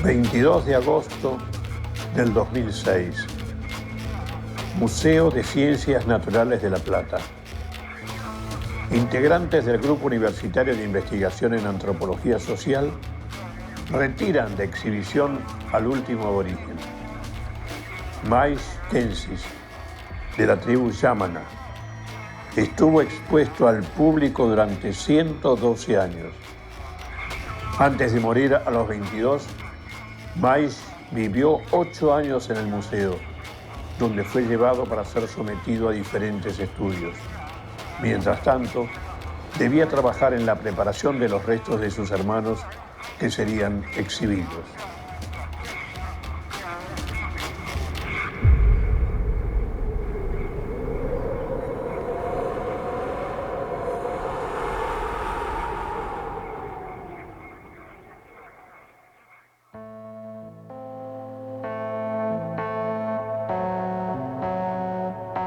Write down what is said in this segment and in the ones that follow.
22 de agosto del 2006. Museo de Ciencias Naturales de La Plata. Integrantes del Grupo Universitario de Investigación en Antropología Social retiran de exhibición al último aborigen, Mais Kensis, de la tribu Yamana. Estuvo expuesto al público durante 112 años. Antes de morir a los 22, Mais vivió 8 años en el museo, donde fue llevado para ser sometido a diferentes estudios. Mientras tanto, debía trabajar en la preparación de los restos de sus hermanos que serían exhibidos.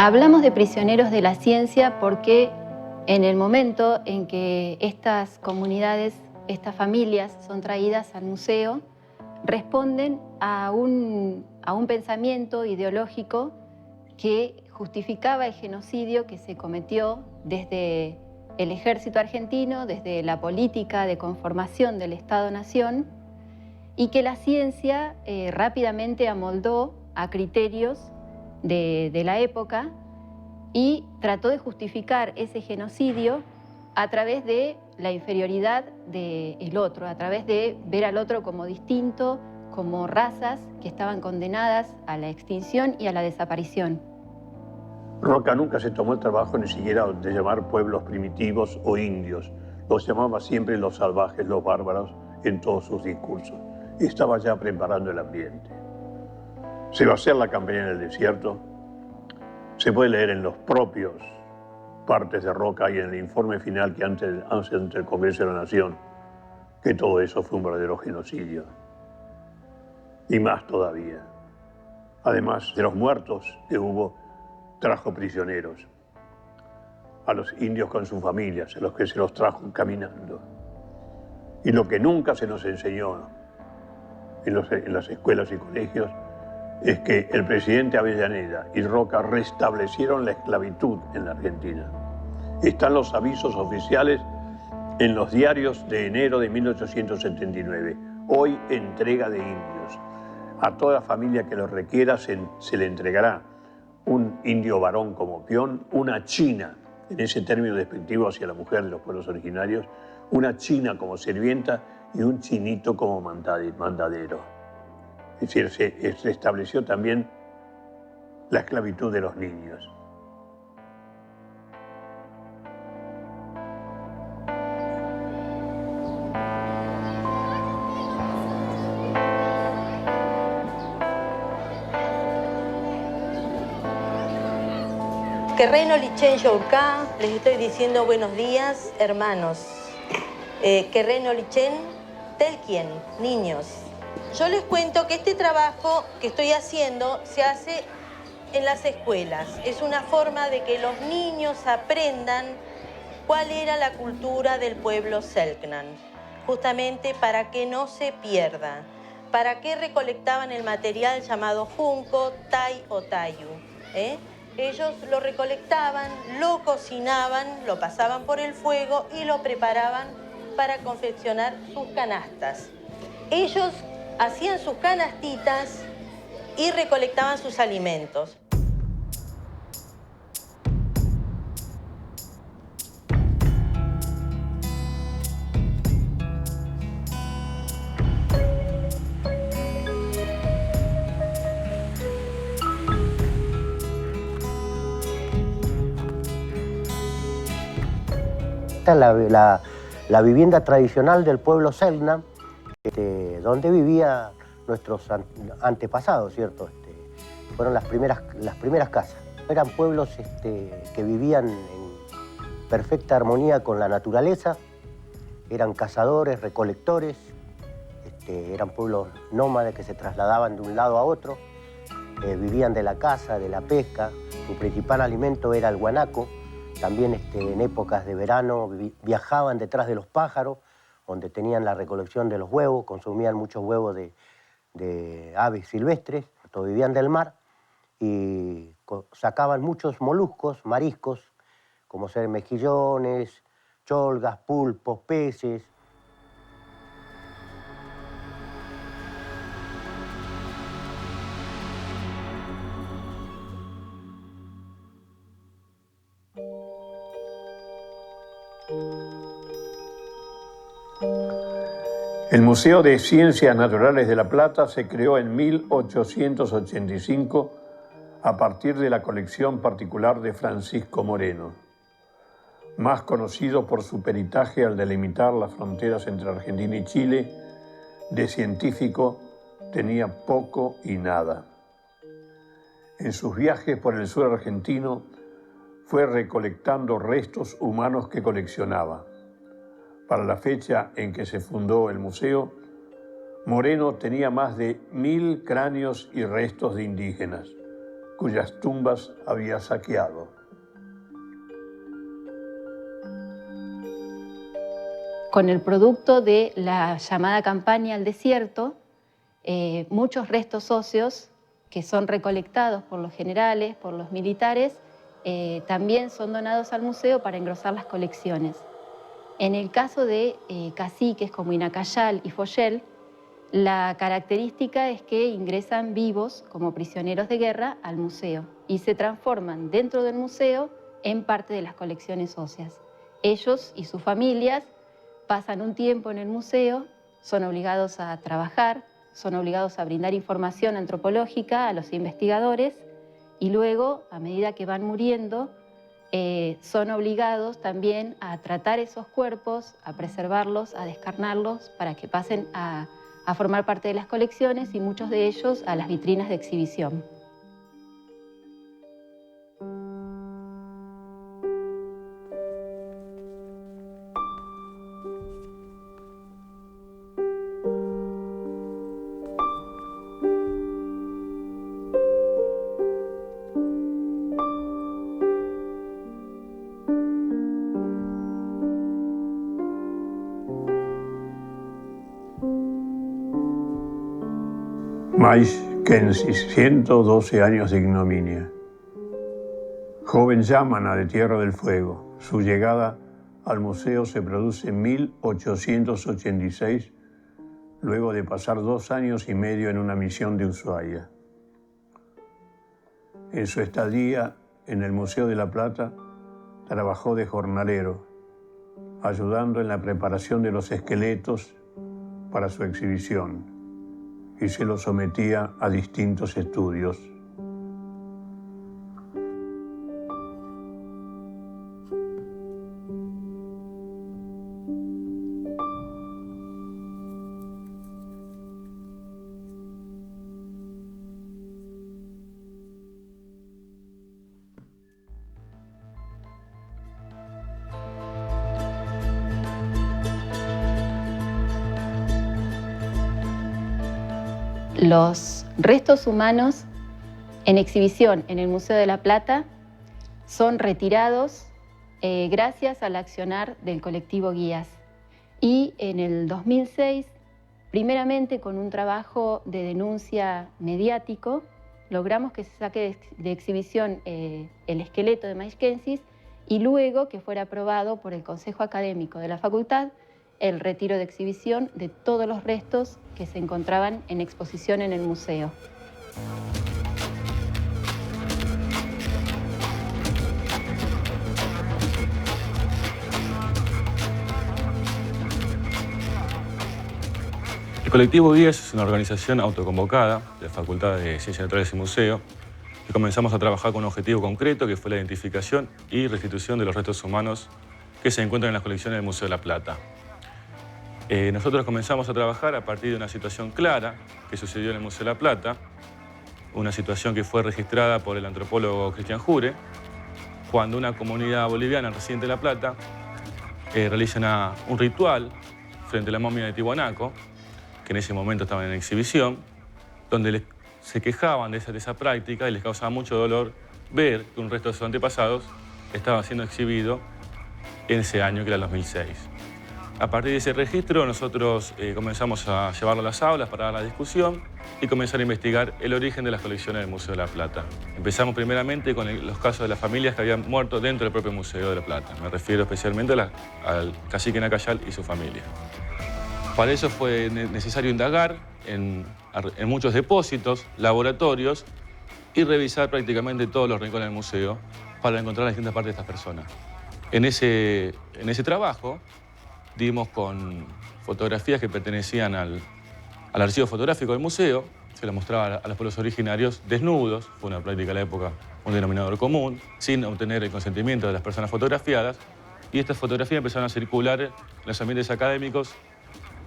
Hablamos de prisioneros de la ciencia porque en el momento en que estas comunidades, estas familias son traídas al museo, responden a un pensamiento ideológico que justificaba el genocidio que se cometió desde el ejército argentino, desde la política de conformación del Estado-Nación, y que la ciencia rápidamente amoldó a criterios de la época y trató de justificar ese genocidio a través de la inferioridad del otro, a través de ver al otro como distinto, como razas que estaban condenadas a la extinción y a la desaparición. Roca nunca se tomó el trabajo ni siquiera de llamar pueblos primitivos o indios. Los llamaba siempre los salvajes, los bárbaros, en todos sus discursos. Y estaba ya preparando el ambiente. Se va a hacer la campaña en el desierto. Se puede leer en los propios partes de Roca y en el informe final que hace ante el Congreso de la Nación que todo eso fue un verdadero genocidio. Y más todavía. Además de los muertos que hubo, trajo prisioneros a los indios con sus familias, a los que se los trajo caminando. Y lo que nunca se nos enseñó en las escuelas y colegios es que el presidente Avellaneda y Roca restablecieron la esclavitud en la Argentina. Están los avisos oficiales en los diarios de enero de 1879. Hoy entrega de indios. A toda familia que lo requiera se le entregará un indio varón como peón, una china, en ese término despectivo hacia la mujer de los pueblos originarios, una china como sirvienta y un chinito como mandadero. Es decir, se estableció también la esclavitud de los niños. Querreno Lichen Yourcá, les estoy diciendo buenos días, hermanos. Querreno Lichen, Telquien, niños. Yo les cuento que este trabajo que estoy haciendo se hace en las escuelas. Es una forma de que los niños aprendan cuál era la cultura del pueblo Selknam, justamente para que no se pierda, para que recolectaban el material llamado junco, tai o tayu. Ellos lo recolectaban, lo cocinaban, lo pasaban por el fuego y lo preparaban para confeccionar sus canastas. Ellos hacían sus canastitas y recolectaban sus alimentos. Esta es la vivienda tradicional del pueblo Selknam, donde vivían nuestros antepasados, ¿cierto? Fueron las primeras casas. Eran pueblos que vivían en perfecta armonía con la naturaleza, eran cazadores, recolectores, eran pueblos nómades que se trasladaban de un lado a otro, vivían de la caza, de la pesca, su principal alimento era el guanaco. También en épocas de verano viajaban detrás de los pájaros, donde tenían la recolección de los huevos, consumían muchos huevos de aves silvestres, todos vivían del mar, y sacaban muchos moluscos, mariscos, como ser mejillones, cholgas, pulpos, peces. El Museo de Ciencias Naturales de La Plata se creó en 1885 a partir de la colección particular de Francisco Moreno, más conocido por su peritaje al delimitar las fronteras entre Argentina y Chile. De científico tenía poco y nada. En sus viajes por el sur argentino fue recolectando restos humanos que coleccionaba. Para la fecha en que se fundó el museo, Moreno tenía más de 1000 cráneos y restos de indígenas, cuyas tumbas había saqueado. Con el producto de la llamada campaña al desierto, muchos restos óseos que son recolectados por los generales, por los militares, también son donados al museo para engrosar las colecciones. En el caso de caciques como Inacayal y Foyel, la característica es que ingresan vivos como prisioneros de guerra al museo y se transforman dentro del museo en parte de las colecciones óseas. Ellos y sus familias pasan un tiempo en el museo, son obligados a trabajar, son obligados a brindar información antropológica a los investigadores y luego, a medida que van muriendo, son obligados también a tratar esos cuerpos, a preservarlos, a descarnarlos para que pasen a formar parte de las colecciones y muchos de ellos a las vitrinas de exhibición. Maishkensis, 112 años de ignominia. Joven yámana de Tierra del Fuego. Su llegada al museo se produce en 1886, luego de pasar 2 años y medio en una misión de Ushuaia. En su estadía en el Museo de La Plata, trabajó de jornalero, ayudando en la preparación de los esqueletos para su exhibición, y se lo sometía a distintos estudios. Los restos humanos en exhibición en el Museo de La Plata son retirados gracias al accionar del colectivo Guías. Y en el 2006, primeramente con un trabajo de denuncia mediático, logramos que se saque de exhibición el esqueleto de Maishkensis y luego que fuera aprobado por el Consejo Académico de la Facultad el retiro de exhibición de todos los restos que se encontraban en exposición en el museo. El colectivo Guías es una organización autoconvocada de la Facultad de Ciencias Naturales y Museo y comenzamos a trabajar con un objetivo concreto que fue la identificación y restitución de los restos humanos que se encuentran en las colecciones del Museo de La Plata. Nosotros comenzamos a trabajar a partir de una situación clara que sucedió en el Museo de La Plata, una situación que fue registrada por el antropólogo Cristian Jure, cuando una comunidad boliviana residente de La Plata realiza un ritual frente a la momia de Tiwanaku, que en ese momento estaban en exhibición, donde se quejaban de esa práctica y les causaba mucho dolor ver que un resto de sus antepasados estaba siendo exhibido en ese año, que era el 2006. A partir de ese registro nosotros comenzamos a llevarlo a las aulas para dar la discusión y comenzar a investigar el origen de las colecciones del Museo de la Plata. Empezamos primeramente con los casos de las familias que habían muerto dentro del propio Museo de la Plata. Me refiero especialmente al cacique Nacayal y su familia. Para eso fue necesario indagar en muchos depósitos, laboratorios y revisar prácticamente todos los rincones del museo para encontrar las distintas partes de estas personas. En ese trabajo dimos con fotografías que pertenecían al archivo fotográfico del museo. Se las mostraba a los pueblos originarios desnudos, fue una práctica de la época, un denominador común, sin obtener el consentimiento de las personas fotografiadas. Y estas fotografías empezaron a circular en los ambientes académicos,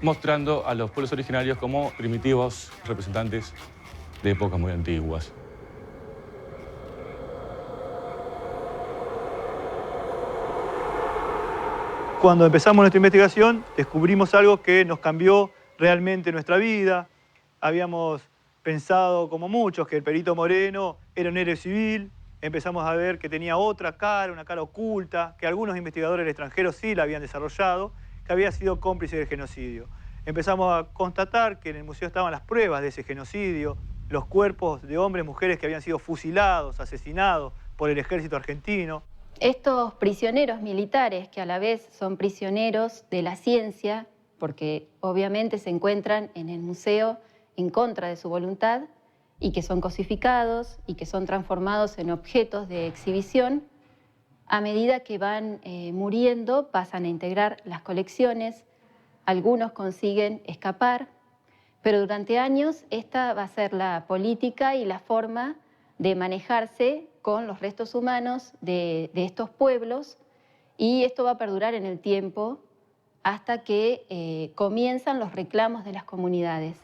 mostrando a los pueblos originarios como primitivos representantes de épocas muy antiguas. Cuando empezamos nuestra investigación, descubrimos algo que nos cambió realmente nuestra vida. Habíamos pensado, como muchos, que el Perito Moreno era un héroe civil. Empezamos a ver que tenía otra cara, una cara oculta, que algunos investigadores extranjeros sí la habían desarrollado, que había sido cómplice del genocidio. Empezamos a constatar que en el museo estaban las pruebas de ese genocidio, los cuerpos de hombres y mujeres que habían sido fusilados, asesinados por el ejército argentino. Estos prisioneros militares, que a la vez son prisioneros de la ciencia, porque obviamente se encuentran en el museo en contra de su voluntad, y que son cosificados y que son transformados en objetos de exhibición, a medida que van muriendo pasan a integrar las colecciones, algunos consiguen escapar, pero durante años esta va a ser la política y la forma de manejarse con los restos humanos de estos pueblos, y esto va a perdurar en el tiempo hasta que comienzan los reclamos de las comunidades.